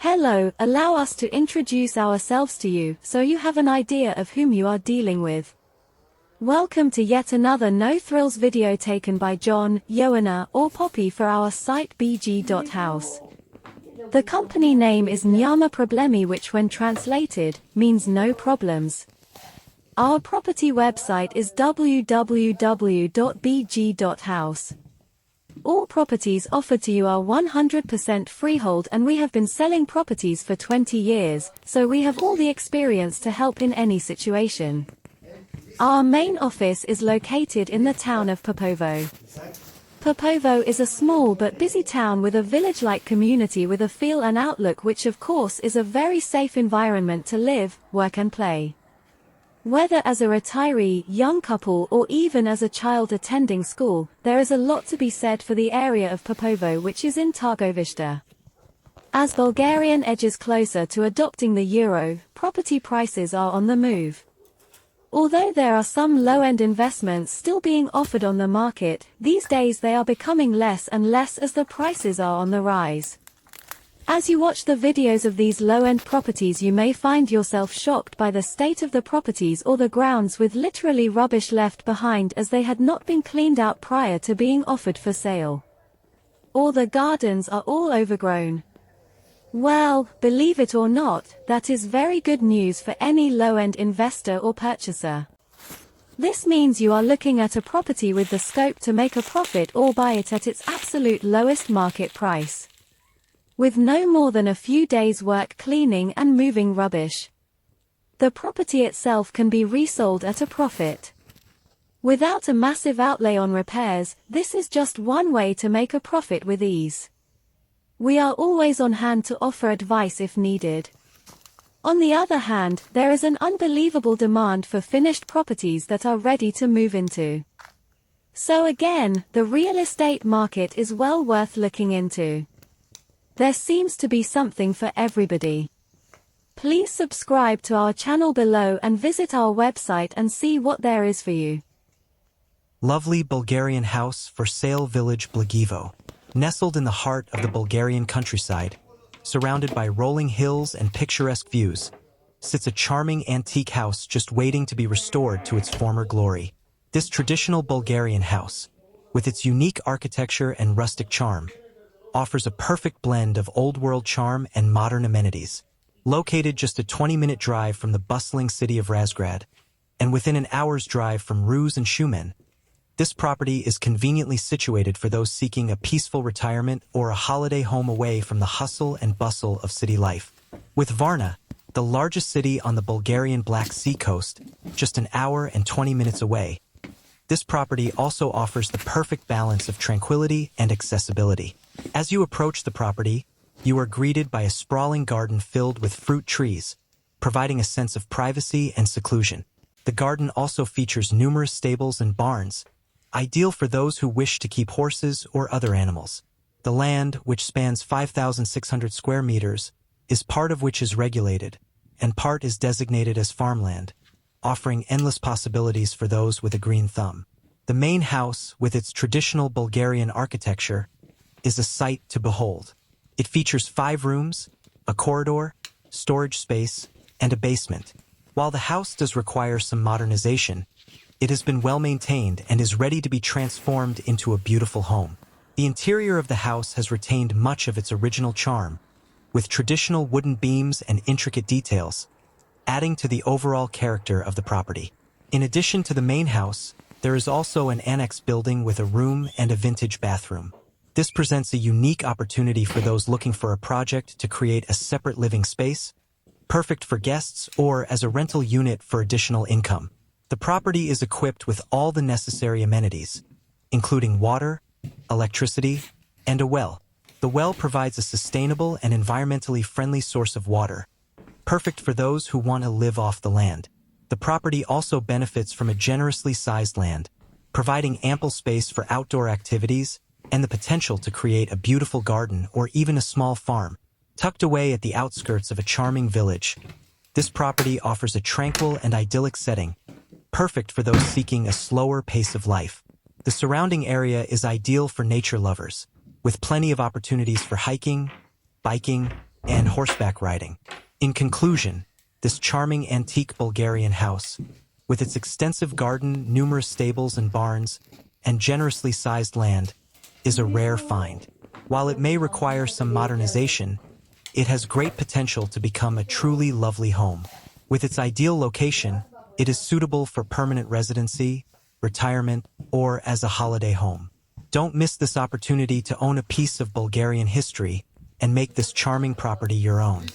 Hello, allow us to introduce ourselves to you so you have an idea of whom you are dealing with. Welcome to yet another no thrills video taken by John, Joanna, or Poppy for our site bg.house. The company name is Nyama Problemi, which when translated, means no problems. Our property website is www.bg.house. All properties offered to you are 100% freehold, and we have been selling properties for 20 years, so we have all the experience to help in any situation. Our main office is located in the town of Popovo. Popovo is a small but busy town with a village-like community with a feel and outlook, which of course is a very safe environment to live, work and play. Whether as a retiree, young couple, or even as a child attending school, there is a lot to be said for the area of Popovo, which is in Targovishta. As Bulgarian edges closer to adopting the euro, property prices are on the move. Although there are some low-end investments still being offered on the market, these days they are becoming less and less as the prices are on the rise. As you watch the videos of these low-end properties, you may find yourself shocked by the state of the properties or the grounds, with literally rubbish left behind as they had not been cleaned out prior to being offered for sale. Or the gardens are all overgrown. Well, believe it or not, that is very good news for any low-end investor or purchaser. This means you are looking at a property with the scope to make a profit or buy it at its absolute lowest market price, with no more than a few days' work cleaning and moving rubbish. The property itself can be resold at a profit. Without a massive outlay on repairs, this is just one way to make a profit with ease. We are always on hand to offer advice if needed. On the other hand, there is an unbelievable demand for finished properties that are ready to move into. So again, the real estate market is well worth looking into. There seems to be something for everybody. Please subscribe to our channel below and visit our website and see what there is for you. Lovely Bulgarian house for sale, village Blagoevo. Nestled in the heart of the Bulgarian countryside, surrounded by rolling hills and picturesque views, sits a charming antique house just waiting to be restored to its former glory. This traditional Bulgarian house, with its unique architecture and rustic charm, offers a perfect blend of old-world charm and modern amenities. Located just a 20-minute drive from the bustling city of Razgrad, and within an hour's drive from Ruse and Shumen, this property is conveniently situated for those seeking a peaceful retirement or a holiday home away from the hustle and bustle of city life. With Varna, the largest city on the Bulgarian Black Sea Coast, just an hour and 20 minutes away, this property also offers the perfect balance of tranquility and accessibility. As you approach the property, you are greeted by a sprawling garden filled with fruit trees, providing a sense of privacy and seclusion. The garden also features numerous stables and barns, ideal for those who wish to keep horses or other animals. The land, which spans 5,600 square meters, is part of which is regulated, and part is designated as farmland, offering endless possibilities for those with a green thumb. The main house, with its traditional Bulgarian architecture, is a sight to behold. It features 5 rooms, a corridor, storage space, and a basement. While the house does require some modernization, it has been well maintained and is ready to be transformed into a beautiful home. The interior of the house has retained much of its original charm, with traditional wooden beams and intricate details, adding to the overall character of the property. In addition to the main house, there is also an annex building with a room and a vintage bathroom. This presents a unique opportunity for those looking for a project to create a separate living space, perfect for guests or as a rental unit for additional income. The property is equipped with all the necessary amenities, including water, electricity, and a well. The well provides a sustainable and environmentally friendly source of water, perfect for those who want to live off the land. The property also benefits from a generously sized land, providing ample space for outdoor activities and the potential to create a beautiful garden or even a small farm, tucked away at the outskirts of a charming village. This property offers a tranquil and idyllic setting, perfect for those seeking a slower pace of life. The surrounding area is ideal for nature lovers, with plenty of opportunities for hiking, biking, and horseback riding. In conclusion, this charming antique Bulgarian house, with its extensive garden, numerous stables and barns, and generously sized land, is a rare find. While it may require some modernization, it has great potential to become a truly lovely home. With its ideal location, it is suitable for permanent residency, retirement, or as a holiday home. Don't miss this opportunity to own a piece of Bulgarian history and make this charming property your own.